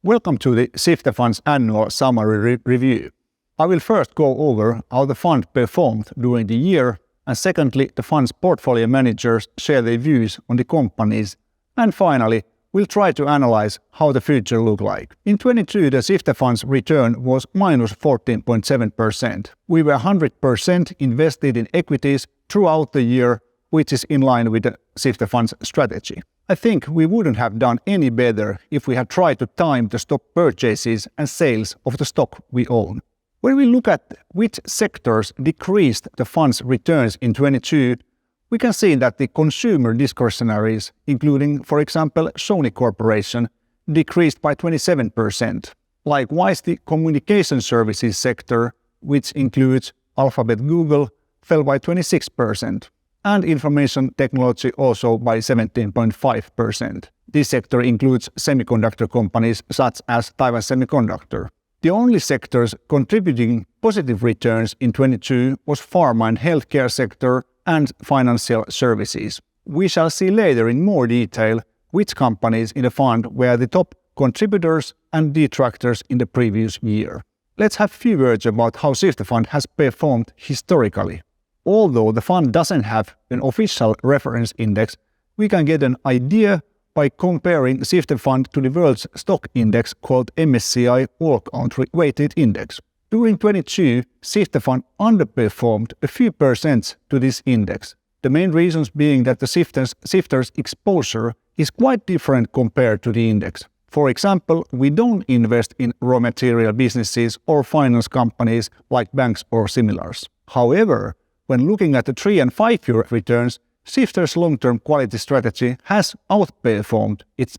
Welcome to the Sifter Fund's annual summary review. I will first go over how the fund performed during the year, and secondly, the fund's portfolio managers share their views on the companies, and finally, we'll try to analyze how the future looks like. In 2022, the Sifter Fund's return was minus 14.7%. We were 100% invested in equities throughout the year, which is in line with the Sifter Fund's strategy. I think we wouldn't have done any better if we had tried to time the stock purchases and sales of the stock we own. When we look at which sectors decreased the fund's returns in 2022, we can see that the consumer discretionaries, including, for example, Sony Corporation, decreased by 27%. Likewise, the communication services sector, which includes Alphabet Google, fell by 26%. And information technology also by 17.5%. This sector includes semiconductor companies such as Taiwan Semiconductor. The only sectors contributing positive returns in 2022 was pharma and healthcare sector and financial services. We shall see later in more detail which companies in the fund were the top contributors and detractors in the previous year. Let's have a few words about how Sifter Fund has performed historically. Although the fund doesn't have an official reference index, we can get an idea by comparing Sifter Fund to the world's stock index called MSCI All-Country Weighted Index. During 2022, Sifter Fund underperformed a few percent to this index. The main reasons being that the Sifter's exposure is quite different compared to the index. For example, we don't invest in raw material businesses or finance companies like banks or similars. However, when looking at the 3- and 5-year returns, Sifter's long-term quality strategy has outperformed its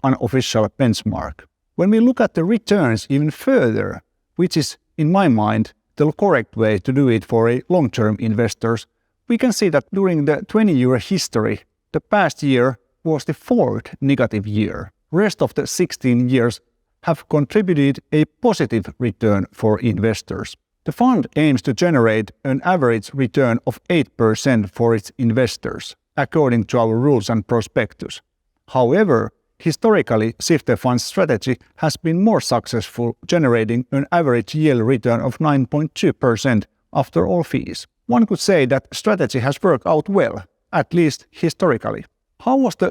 unofficial benchmark. When we look at the returns even further, which is, in my mind, the correct way to do it for long-term investors, we can see that during the 20-year history, the past year was the 4th negative year. Rest of the 16 years have contributed a positive return for investors. The fund aims to generate an average return of 8% for its investors, according to our rules and prospectus. However, historically, Sifter Fund's strategy has been more successful, generating an average yearly return of 9.2% after all fees. One could say that strategy has worked out well, at least historically. How was the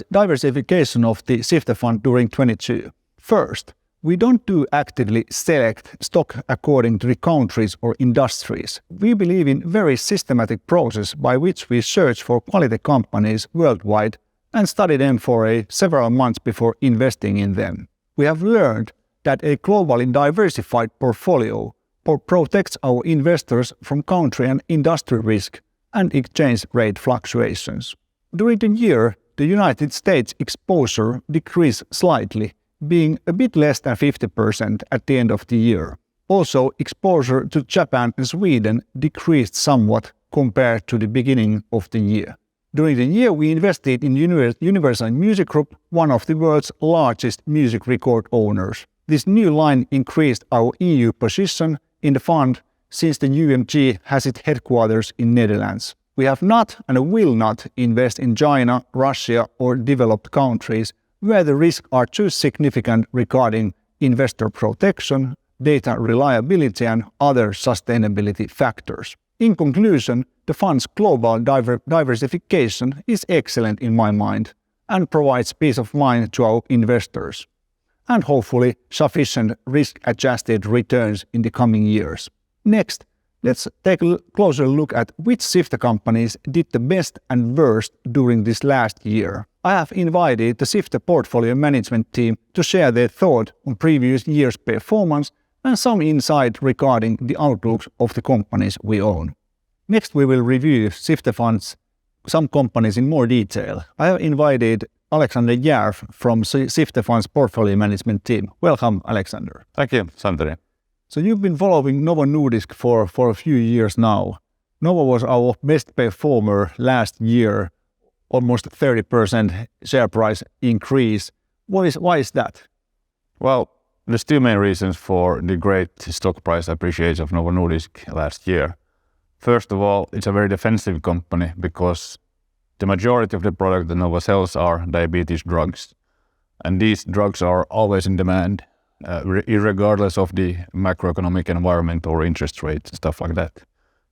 diversification of the Sifter Fund during 2022? First, we don't actively select stock according to the countries or industries. We believe in very systematic process by which we search for quality companies worldwide and study them for several months before investing in them. We have learned that a globally diversified portfolio protects our investors from country and industry risk and exchange rate fluctuations. During the year, the United States exposure decreased slightly, being a bit less than 50% at the end of the year. Also, exposure to Japan and Sweden decreased somewhat compared to the beginning of the year. During the year, we invested in Universal Music Group, one of the world's largest music record owners. This new line increased our EU position in the fund since the UMG has its headquarters in Netherlands. We have not and will not invest in China, Russia or developed countries where the risks are too significant regarding investor protection, data reliability and other sustainability factors. In conclusion, the fund's global diversification is excellent in my mind and provides peace of mind to our investors, and hopefully sufficient risk-adjusted returns in the coming years. Next, let's take a closer look at which Sifter companies did the best and worst during this last year. I have invited the Sifter portfolio management team to share their thought on previous year's performance and some insight regarding the outlook of the companies we own. Next, we will review Sifter Fund's some companies in more detail. I have invited Alexander Järf from Sifter Fund's portfolio management team. Welcome, Alexander. Thank you, Santeri. So you've been following Novo Nordisk for a few years now. Novo was our best performer last year, almost 30% share price increase. Why is that? Well, there's two main reasons for the great stock price appreciation of Novo Nordisk last year. First of all, it's a very defensive company because the majority of the product that Novo sells are diabetes drugs. and these drugs are always in demand, regardless of the macroeconomic environment or interest rates, stuff like that.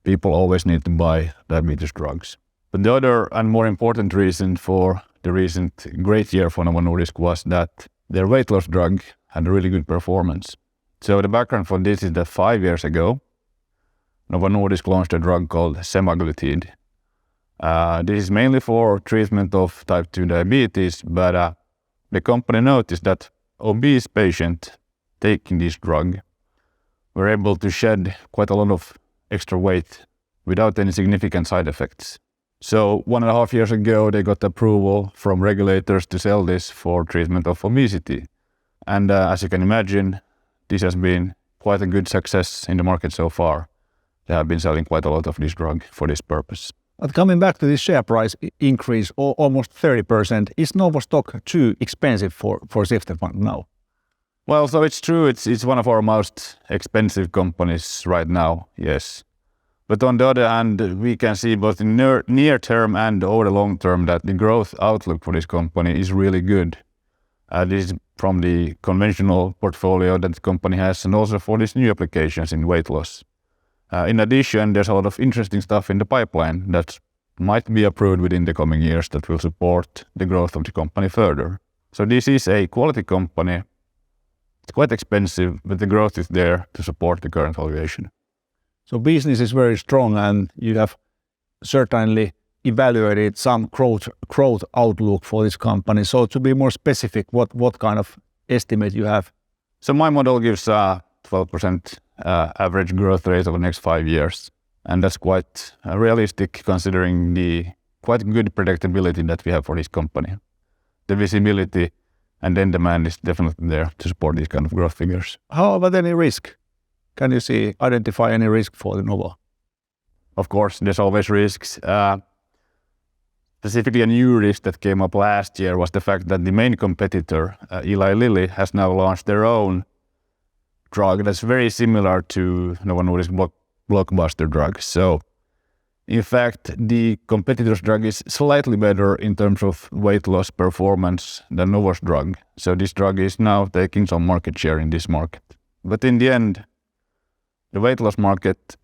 People always need to buy diabetes drugs. But the other and more important reason for the recent great year for Novo Nordisk was that their weight loss drug had a really good performance. So the background for this is that 5 years ago, Novo Nordisk launched a drug called semaglutide. This is mainly for treatment of type 2 diabetes, but the company noticed that obese patients taking this drug were able to shed quite a lot of extra weight without any significant side effects. So 1.5 years ago, they got approval from regulators to sell this for treatment of obesity. And as you can imagine, this has been quite a good success in the market so far. They have been selling quite a lot of this drug for this purpose. But coming back to this share price increase, almost 30%, is Novo stock too expensive for Sifter Fund now? Well, so it's true, it's one of our most expensive companies right now, yes. But on the other hand, we can see both in near term and over the long term that the growth outlook for this company is really good. This is from the conventional portfolio that the company has, and also for these new applications in weight loss. In addition, there's a lot of interesting stuff in the pipeline that might be approved within the coming years that will support the growth of the company further. So this is a quality company. It's quite expensive, but the growth is there to support the current valuation. So business is very strong, and you have certainly evaluated some growth outlook for this company. So to be more specific, what kind of estimate you have? So my model gives a 12% average growth rate over the next 5 years. And that's quite realistic considering the quite good predictability that we have for this company. The visibility and then demand is definitely there to support these kind of growth figures. How about any risk? Can you identify any risk for the Novo? Of course, there's always risks. Specifically, a new risk that came up last year was the fact that the main competitor, Eli Lilly, has now launched their own drug that's very similar to Novo Nordisk blockbuster drug. So, in fact, the competitor's drug is slightly better in terms of weight loss performance than Novo's drug. So this drug is now taking some market share in this market. But in the end, the weight loss market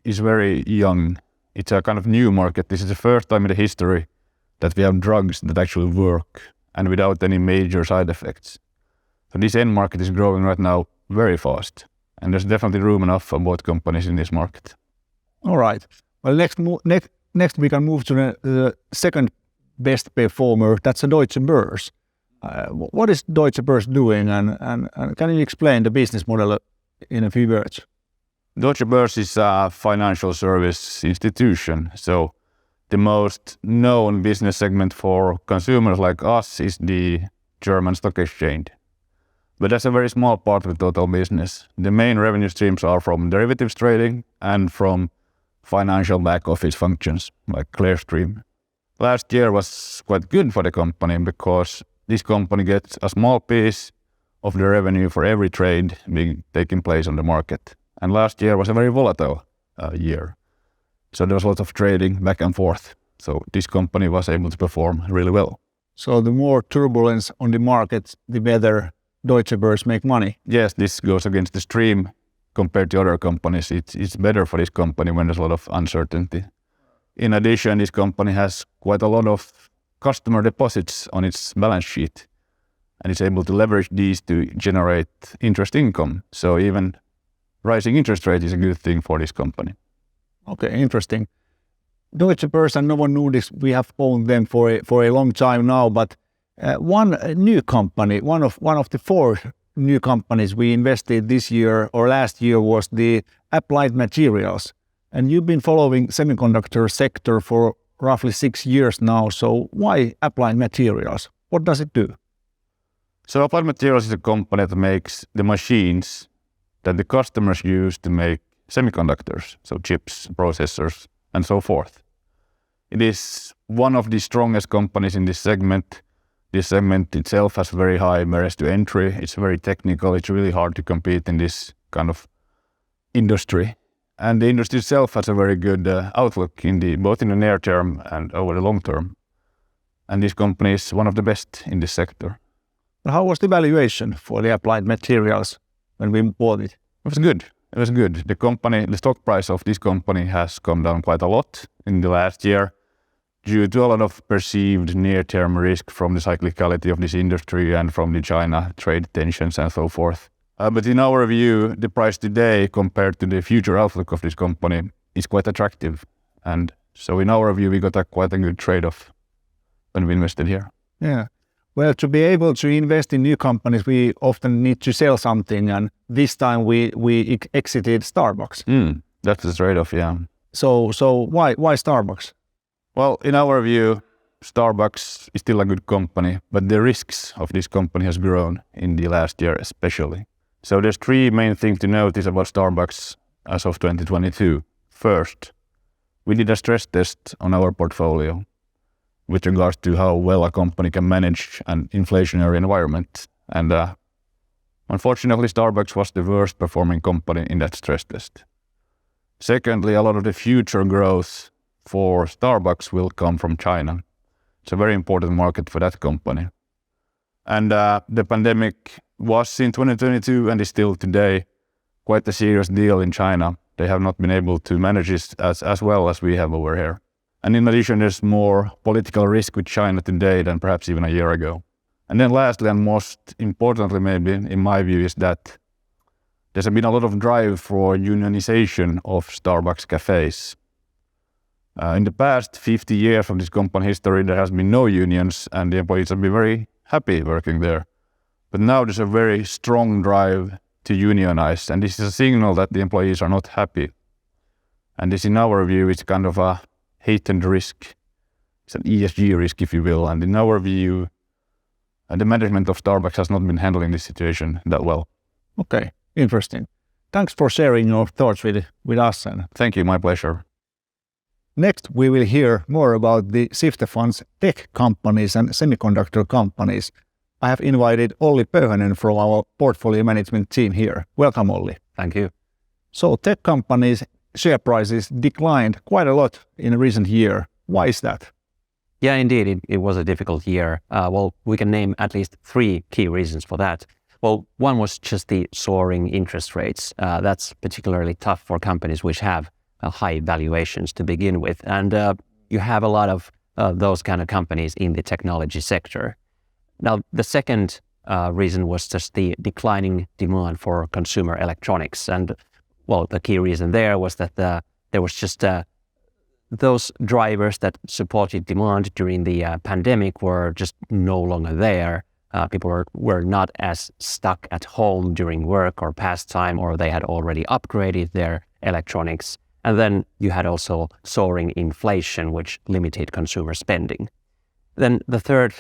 is very young. It's a kind of new market. This is the first time in the history that we have drugs that actually work and without any major side effects. So this end market is growing right now very fast. And there's definitely room enough for both companies in this market. All right. Well, next we can move to the second best performer. That's a Deutsche Börse. What is Deutsche Börse doing, and can you explain the business model in a few words? Deutsche Börse is a financial service institution. So the most known business segment for consumers like us is the German stock exchange. But that's a very small part of the total business. The main revenue streams are from derivatives trading and from financial back office functions like Clearstream. Last year was quite good for the company because this company gets a small piece of the revenue for every trade being taking place on the market. And last year was a very volatile year. So there was lots of trading back and forth. So this company was able to perform really well. So the more turbulence on the market, the better Deutsche Börse make money. Yes, this goes against the stream compared to other companies. It's better for this company when there's a lot of uncertainty. In addition, this company has quite a lot of customer deposits on its balance sheet, and it's able to leverage these to generate interest income. So even rising interest rate is a good thing for this company. Okay, interesting. Deutsche Börse and Novo Nordisk, we have owned them for a long time now, but one new company, one of the 4 new companies we invested this year or last year was the Applied Materials. And you've been following semiconductor sector for roughly 6 years now. So why Applied Materials? What does it do? So Applied Materials is a company that makes the machines that the customers use to make semiconductors, so chips, processors, and so forth. It is one of the strongest companies in this segment. This segment itself has very high barriers to entry. It's very technical. It's really hard to compete in this kind of industry. And the industry itself has a very good outlook both in the near term and over the long term. And this company is one of the best in this sector. But how was the valuation for the Applied Materials when we bought it? It was good. It was good. The stock price of this company has come down quite a lot in the last year due to a lot of perceived near-term risk from the cyclicality of this industry and from the China trade tensions and so forth. But in our view, the price today compared to the future outlook of this company is quite attractive. And so in our view, we got quite a good trade-off when we invested here. Yeah. Well, to be able to invest in new companies, we often need to sell something, and this time we exited Starbucks. That's the trade-off, yeah. So why Starbucks? Well, in our view, Starbucks is still a good company, but the risks of this company has grown in the last year especially. So there's three main things to notice about Starbucks as of 2022. First, we did a stress test on our portfolio with regards to how well a company can manage an inflationary environment. And unfortunately, Starbucks was the worst performing company in that stress test. Secondly, a lot of the future growth for Starbucks will come from China. It's a very important market for that company. And the pandemic was in 2022 and is still today quite a serious deal in China. They have not been able to manage it as well as we have over here. And in addition, there's more political risk with China today than perhaps even a year ago. And then lastly, and most importantly maybe in my view, is that there's been a lot of drive for unionization of Starbucks cafes. In the past 50 years of this company history, there has been no unions and the employees have been very happy working there. But now there's a very strong drive to unionize, and this is a signal that the employees are not happy. And this, in our view, is kind of a heightened risk. It's an ESG risk, if you will. And in our view, the management of Starbucks has not been handling this situation that well. Okay, interesting. Thanks for sharing your thoughts with us. And thank you, my pleasure. Next, we will hear more about the Sifter Fund's tech companies and semiconductor companies. I have invited Olli Pöyhönen from our portfolio management team here. Welcome, Olli. Thank you. So tech companies' share prices declined quite a lot in a recent year. Why is that? Yeah, indeed, it was a difficult year. Well, we can name at least three key reasons for that. Well, one was just the soaring interest rates. That's particularly tough for companies which have high valuations to begin with. And you have a lot of those kind of companies in the technology sector. Now, the second reason was just the declining demand for consumer electronics. And well, the key reason there was that there was just those drivers that supported demand during the pandemic were just no longer there. People were not as stuck at home during work or pastime, or they had already upgraded their electronics. And then you had also soaring inflation, which limited consumer spending. Then the third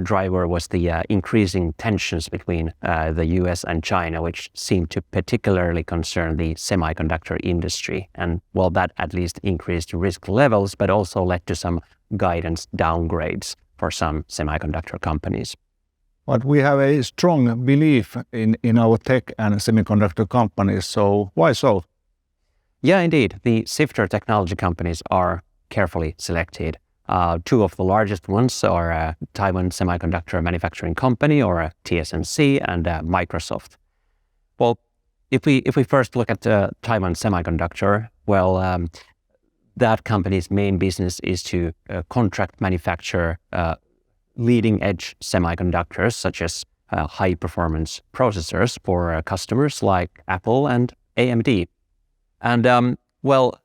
driver was the increasing tensions between the US and China, which seemed to particularly concern the semiconductor industry. And well, that at least increased risk levels, but also led to some guidance downgrades for some semiconductor companies. But we have a strong belief in our tech and semiconductor companies, so why so? Yeah, indeed. The Sifter technology companies are carefully selected. Two of the largest ones are Taiwan Semiconductor Manufacturing Company, or TSMC, and Microsoft. Well, if we first look at Taiwan Semiconductor, well, that company's main business is to contract manufacture leading-edge semiconductors, such as high-performance processors for customers like Apple and AMD. And well,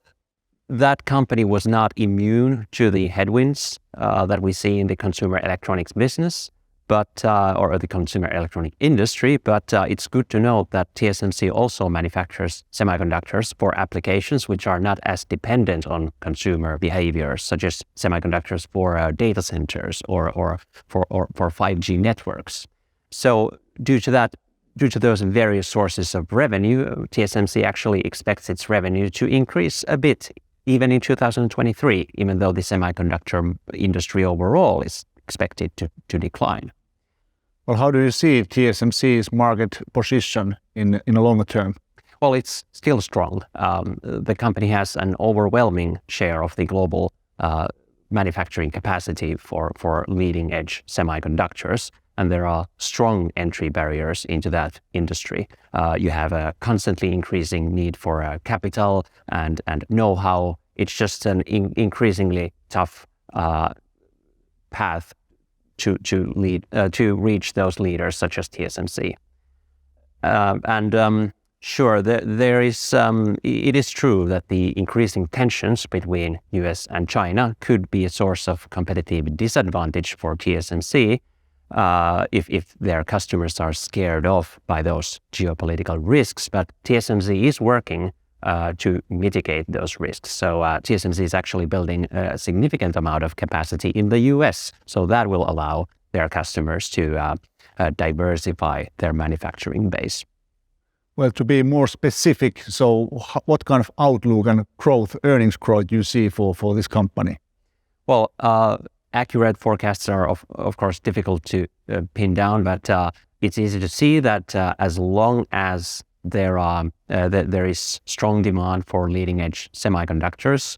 that company was not immune to the headwinds that we see in the consumer electronics business, but or the consumer electronic industry. But it's good to note that TSMC also manufactures semiconductors for applications which are not as dependent on consumer behaviors, such as semiconductors for data centers or for 5G networks. So due to those various sources of revenue, TSMC actually expects its revenue to increase a bit, even in 2023, even though the semiconductor industry overall is expected to decline. Well, how do you see TSMC's market position in a longer term? Well, it's still strong. The company has an overwhelming share of the global manufacturing capacity for leading-edge semiconductors. and there are strong entry barriers into that industry. You have a constantly increasing need for capital and know-how. It's just an increasingly tough path to reach those leaders such as TSMC. Sure, there is. It is true that the increasing tensions between U.S. and China could be a source of competitive disadvantage for TSMC if their customers are scared off by those geopolitical risks. But TSMC is working to mitigate those risks. So TSMC is actually building a significant amount of capacity in the U.S. So that will allow their customers to diversify their manufacturing base. Well, to be more specific, so what kind of outlook and earnings growth you see for this company? Well, accurate forecasts are of course difficult to pin down, but it's easy to see that as long as there is strong demand for leading edge semiconductors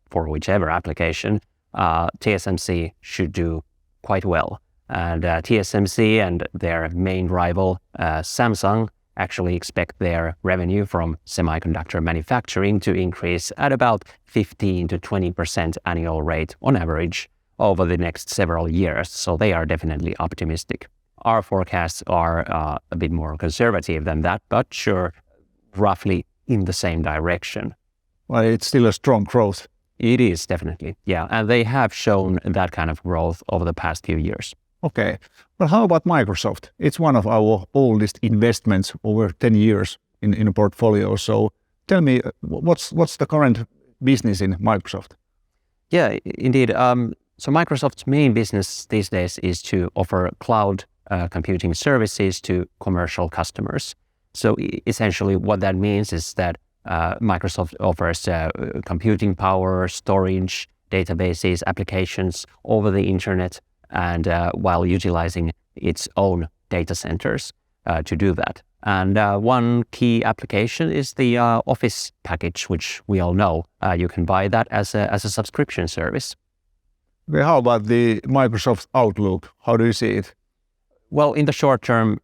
for whichever application, TSMC should do quite well. And TSMC and their main rival Samsung actually expect their revenue from semiconductor manufacturing to increase at about 15 to 20% annual rate on average over the next several years. So they are definitely optimistic. Our forecasts are a bit more conservative than that, but sure, roughly in the same direction. Well, it's still a strong growth. It is definitely, yeah. And they have shown that kind of growth over the past few years. Okay. Well, how about Microsoft? It's one of our oldest investments, over 10 years in a portfolio. So tell me, what's the current business in Microsoft? Yeah, indeed. So Microsoft's main business these days is to offer cloud computing services to commercial customers. So essentially what that means is that Microsoft offers computing power, storage, databases, applications over the internet, and while utilizing its own data centers to do that. And one key application is the Office package, which we all know. You can buy that as a subscription service. Okay, how about the Microsoft outlook? How do you see it? Well, in the short term,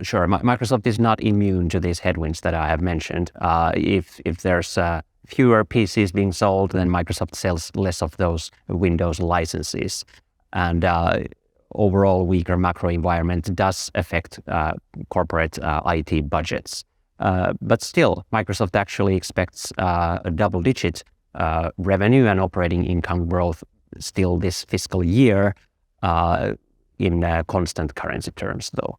sure, Microsoft is not immune to these headwinds that I have mentioned. If there's fewer PCs being sold, then Microsoft sells less of those Windows licenses. And overall weaker macro environment does affect corporate IT budgets. But still, Microsoft actually expects a double-digit revenue and operating income growth still this fiscal year in constant currency terms, though.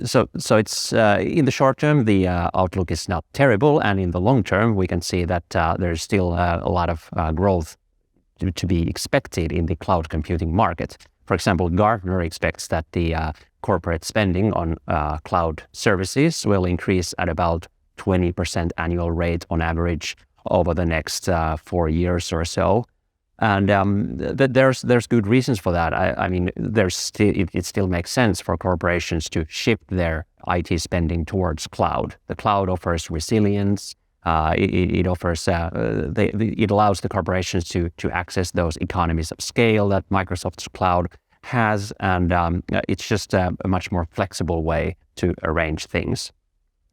So it's in the short term, the outlook is not terrible, and in the long term, we can see that there's still a lot of growth to be expected in the cloud computing market. For example, Gartner expects that the corporate spending on cloud services will increase at about 20% annual rate on average over the next 4 years or so. And there's good reasons for that. I mean, it still makes sense for corporations to shift their IT spending towards cloud. The cloud offers resilience. It offers it allows the corporations to access those economies of scale that Microsoft's cloud has, and it's just a much more flexible way to arrange things.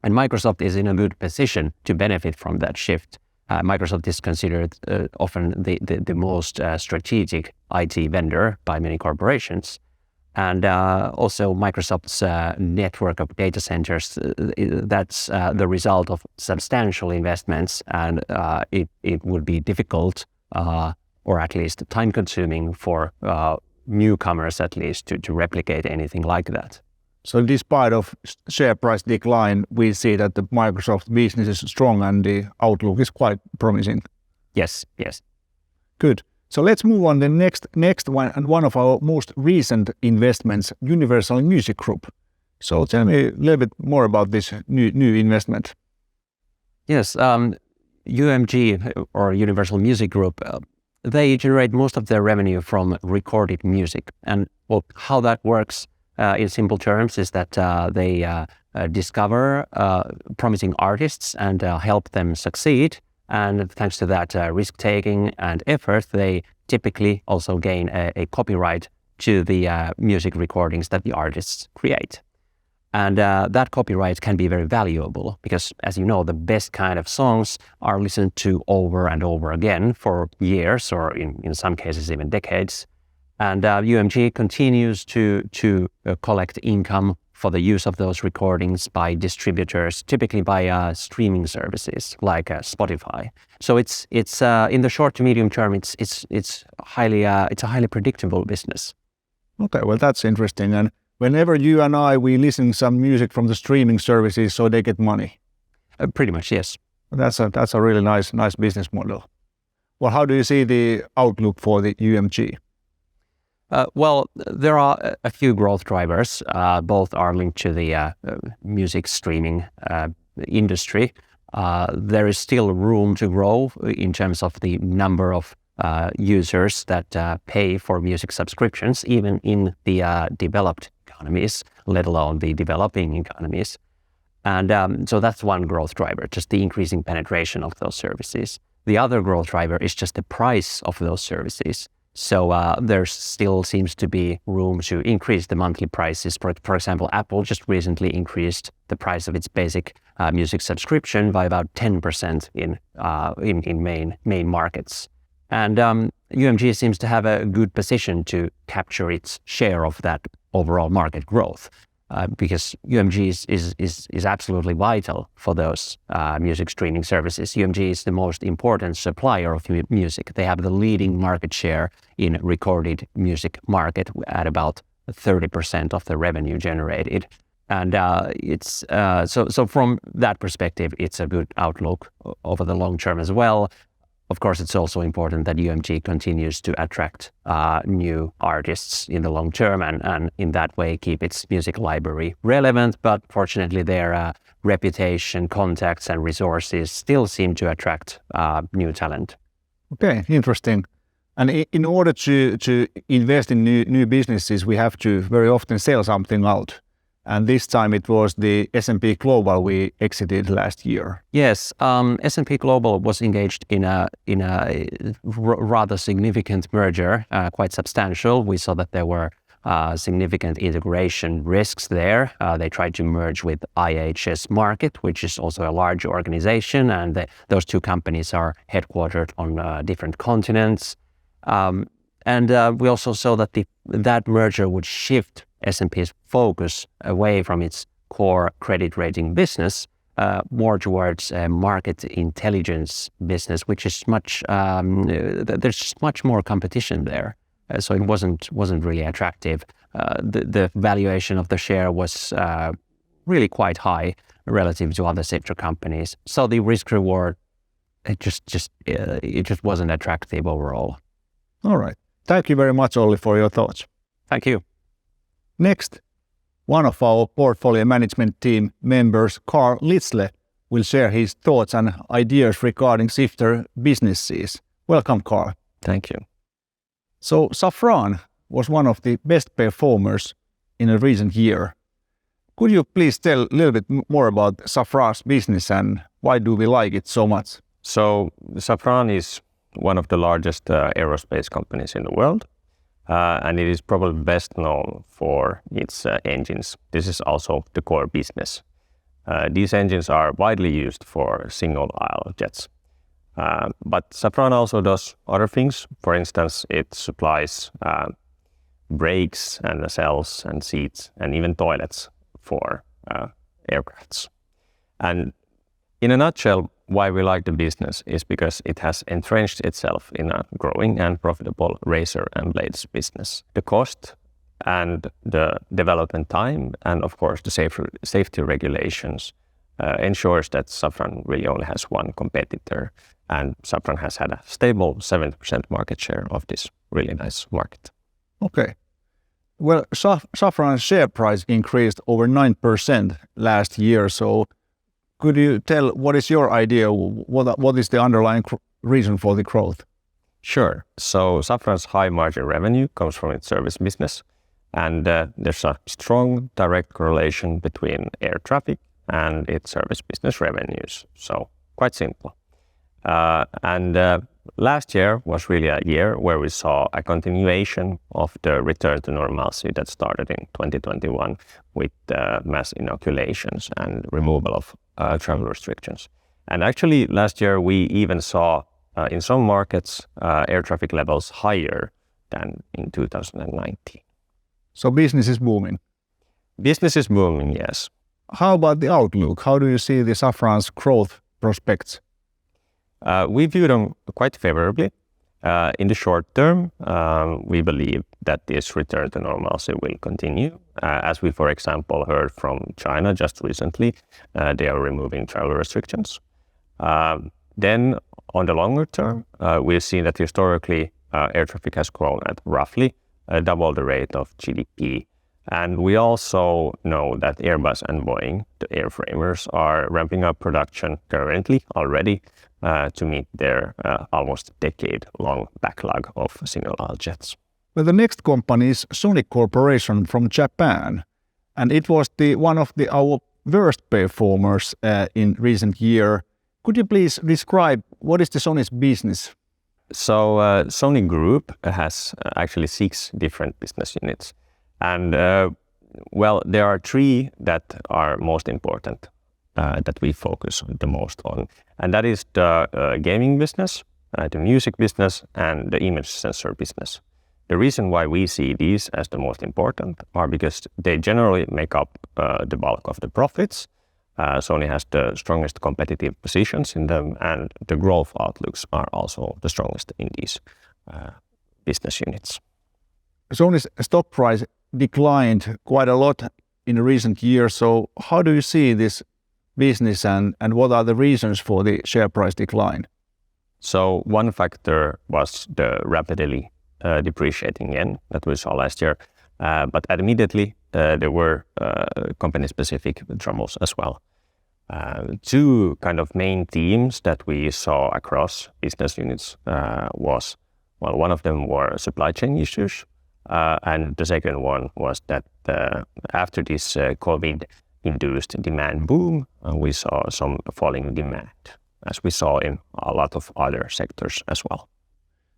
And Microsoft is in a good position to benefit from that shift. Microsoft is considered often the most strategic IT vendor by many corporations. And also Microsoft's network of data centers, that's the result of substantial investments, and it would be difficult or at least time-consuming for newcomers at least to replicate anything like that. So despite of share price decline, we see that the Microsoft business is strong and the outlook is quite promising. Yes. Good. So let's move on to the next one, and one of our most recent investments, Universal Music Group. So tell me a little bit more about this new investment. Yes, UMG, or Universal Music Group, they generate most of their revenue from recorded music. And well, how that works in simple terms is that they discover promising artists and help them succeed. And thanks to that risk-taking and effort, they typically also gain a copyright to the music recordings that the artists create. And that copyright can be very valuable because, as you know, the best kind of songs are listened to over and over again for years, or in some cases even decades. And UMG continues to collect income for the use of those recordings by distributors, typically by streaming services like Spotify. So it's in the short to medium term, it's a highly predictable business. Okay, well that's interesting. And whenever you and we listen some music from the streaming services, so they get money. Pretty much, yes. That's a really nice business model. Well, how do you see the outlook for the UMG? Well, there are a few growth drivers. Both are linked to the music streaming industry. There is still room to grow in terms of the number of users that pay for music subscriptions, even in the developed economies, let alone the developing economies. And so that's one growth driver, just the increasing penetration of those services. The other growth driver is just the price of those services. So there still seems to be room to increase the monthly prices. For example, Apple just recently increased the price of its basic music subscription by about 10% in main markets. And UMG seems to have a good position to capture its share of that overall market growth. Because UMG is absolutely vital for those music streaming services. UMG is the most important supplier of music. They have the leading market share in recorded music market at about 30% of the revenue generated. And it's so from that perspective, it's a good outlook over the long term as well. Of course, it's also important that UMG continues to attract new artists in the long term and in that way keep its music library relevant. But fortunately, their reputation, contacts and resources still seem to attract new talent. Okay, interesting. And in order to invest in new businesses, we have to very often sell something out. And this time it was the S&P Global we exited last year. Yes, S&P Global was engaged in a rather significant merger, quite substantial. We saw that there were significant integration risks there. They tried to merge with IHS Markit, which is also a large organization, and those two companies are headquartered on different continents. And we also saw that that merger would shift S&P's focus away from its core credit rating business, more towards a market intelligence business, which is there's much more competition there. So it wasn't really attractive. The valuation of the share was really quite high relative to other sector companies. So the risk reward, it just wasn't attractive overall. All right. Thank you very much, Olli, for your thoughts. Thank you. Next, one of our portfolio management team members, Karl Lidsle, will share his thoughts and ideas regarding Sifter businesses. Welcome, Karl. Thank you. So Safran was one of the best performers in a recent year. Could you please tell a little bit more about Safran's business and why do we like it so much? So Safran is one of the largest aerospace companies in the world. And it is probably best known for its engines. This is also the core business. These engines are widely used for single-aisle jets. But Safran also does other things. For instance, it supplies brakes and nacelles and seats and even toilets for aircrafts. And in a nutshell, why we like the business is because it has entrenched itself in a growing and profitable razor and blades business. The cost and the development time and of course the safety regulations ensures that Safran really only has one competitor, and Safran has had a stable 70% market share of this really nice market. Okay. Well, Safran's share price increased over 9% last year, so could you tell what is your idea? What is the underlying reason for the growth? Sure. So Safran's high margin revenue comes from its service business, and there's a strong direct correlation between air traffic and its service business revenues. So quite simple. And last year was really a year where we saw a continuation of the return to normalcy that started in 2021 with mass inoculations and removal of travel restrictions. And actually last year we even saw in some markets air traffic levels higher than in 2019. So business is booming. Business is booming, yes. How about the outlook? How do you see the Safran's growth prospects? We view them quite favorably. In the short term, we believe that this return to normalcy will continue. As we, for example, heard from China just recently, they are removing travel restrictions. Then on the longer term, we've seen that historically air traffic has grown at roughly double the rate of GDP. And we also know that Airbus and Boeing, the airframers, are ramping up production currently already to meet their almost decade-long backlog of single-aisle jets. Well, the next company is Sony Corporation from Japan, and it was one of our worst performers in recent year. Could you please describe what is the Sony's business? So Sony Group has actually 6 different business units. And well, there are 3 that are most important that we focus the most on. And that is the gaming business, the music business, and the image sensor business. The reason why we see these as the most important are because they generally make up the bulk of the profits. Sony has the strongest competitive positions in them, and the growth outlooks are also the strongest in these business units. Sony's stock price declined quite a lot in recent years. So how do you see this business and what are the reasons for the share price decline? So one factor was the rapidly depreciating yen that we saw last year. But admittedly, there were company-specific troubles as well. 2 kind of main themes that we saw across business units was, well, one of them were supply chain issues. And the second one was that after this COVID-induced demand boom, we saw some falling demand, as we saw in a lot of other sectors as well.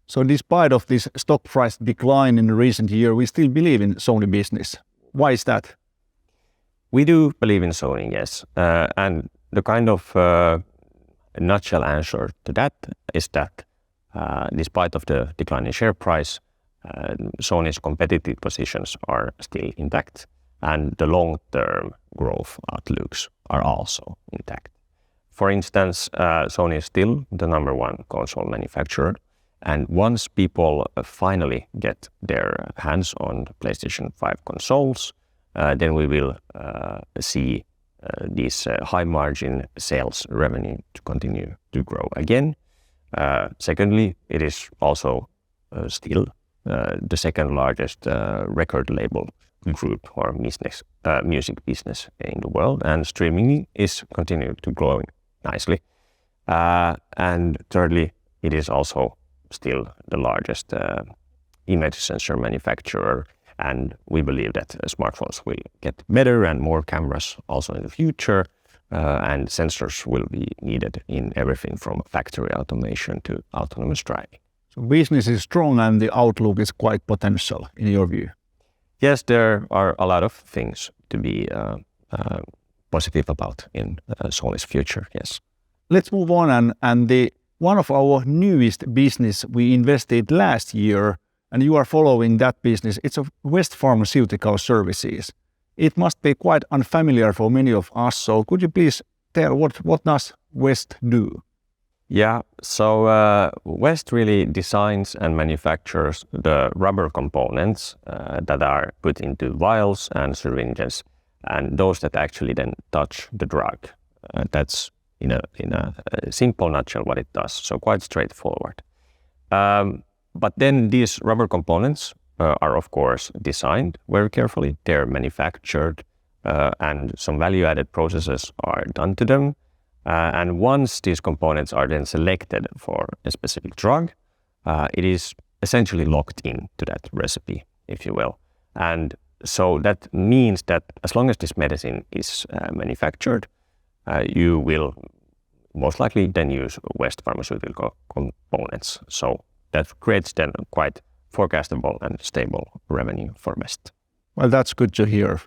So despite of this stock price decline in the recent year, we still believe in Sony business. Why is that? We do believe in Sony, yes. And the kind of nutshell answer to that is that despite of the decline in share price, Sony's competitive positions are still intact, and the long-term growth outlooks are also intact. For instance, Sony is still the #1 console manufacturer, and once people finally get their hands on PlayStation 5 consoles, then we will see these high-margin sales revenue to continue to grow again. Secondly, it is also still the second largest record label group or music business in the world, and streaming is continuing to grow nicely. And thirdly, it is also still the largest image sensor manufacturer, and we believe that smartphones will get better and more cameras also in the future, and sensors will be needed in everything from factory automation to autonomous driving. So business is strong and the outlook is quite potential in your view. Yes, there are a lot of things to be positive about in Sony's future, yes. Let's move on and one of our newest business we invested last year, and you are following that business. It's of West Pharmaceutical Services. It must be quite unfamiliar for many of us, so could you please tell what does West do? Yeah, so West really designs and manufactures the rubber components that are put into vials and syringes, and those that actually then touch the drug. That's in a simple nutshell what it does, so quite straightforward. But then these rubber components are of course designed very carefully. They're manufactured and some value-added processes are done to them. And once these components are then selected for a specific drug, it is essentially locked into that recipe, if you will. And so that means that as long as this medicine is manufactured, you will most likely then use West Pharmaceutical components. So that creates then quite forecastable and stable revenue for West. Well, that's good to hear.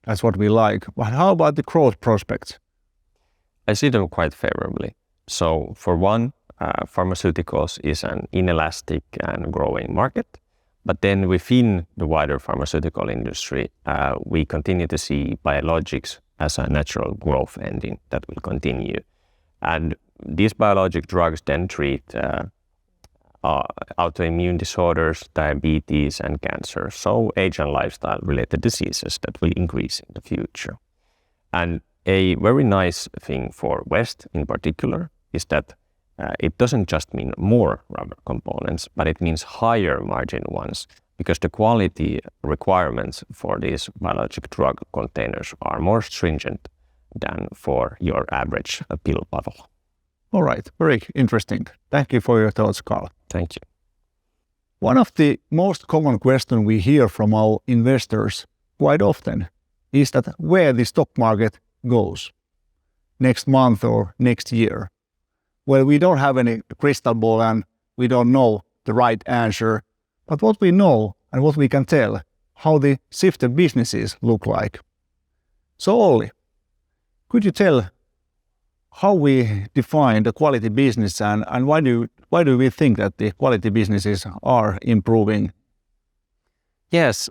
That's what we like. But how about the growth prospects? I see them quite favorably. So for one, pharmaceuticals is an inelastic and growing market. But then within the wider pharmaceutical industry, we continue to see biologics as a natural growth engine that will continue. And these biologic drugs then treat autoimmune disorders, diabetes, and cancer. So age and lifestyle related diseases that will increase in the future. And a very nice thing for West in particular is that it doesn't just mean more rubber components, but it means higher margin ones, because the quality requirements for these biologic drug containers are more stringent than for your average pill bottle. All right, very interesting. Thank you for your thoughts, Karl. Thank you. One of the most common questions we hear from our investors quite often is that where the stock market goes next month or next year. Well, we don't have any crystal ball and we don't know the right answer, but what we know and what we can tell, how the Sifter businesses look like. So Olli, could you tell how we define the quality business and why do we think that the quality businesses are improving? Yes,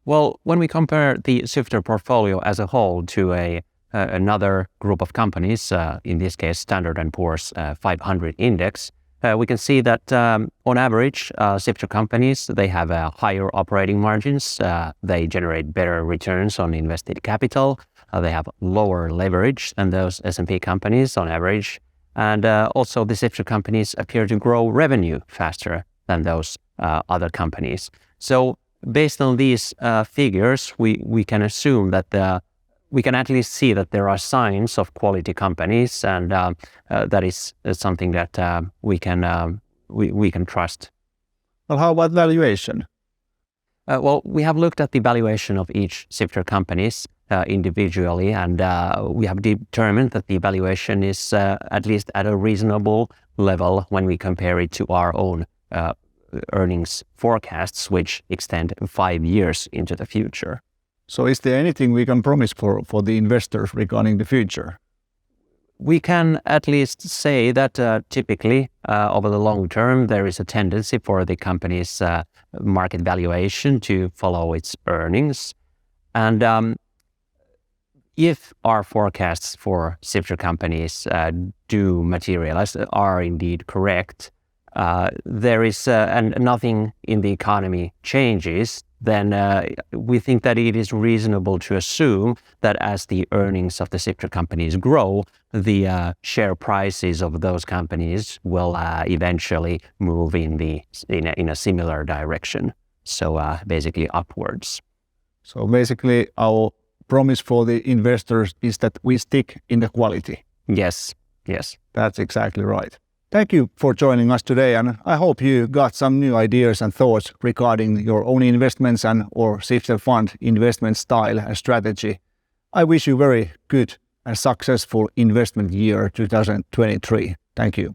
well, when we compare the Sifter portfolio as a whole to another group of companies, in this case Standard & Poor's 500 index, we can see that on average, Sifter companies, they have higher operating margins, they generate better returns on invested capital, they have lower leverage than those S&P companies on average, and also the Sifter companies appear to grow revenue faster than those other companies. So based on these figures, we can assume that we can at least see that there are signs of quality companies, and that is something that we can trust. Well, how about valuation? Well, we have looked at the valuation of each Sifter companies individually, and we have determined that the valuation is at least at a reasonable level when we compare it to our own earnings forecasts, which extend 5 years into the future. So is there anything we can promise for the investors regarding the future? We can at least say that typically over the long term, there is a tendency for the company's market valuation to follow its earnings. And if our forecasts for Sifter companies do materialize, are indeed correct, there is and nothing in the economy changes, then we think that it is reasonable to assume that as the earnings of the Sifter companies grow, the share prices of those companies will eventually move in a similar direction. So basically upwards. So basically our promise for the investors is that we stick in the quality. Yes. That's exactly right. Thank you for joining us today, and I hope you got some new ideas and thoughts regarding your own investments and or Sifter Fund investment style and strategy. I wish you very good and successful investment year 2023. Thank you.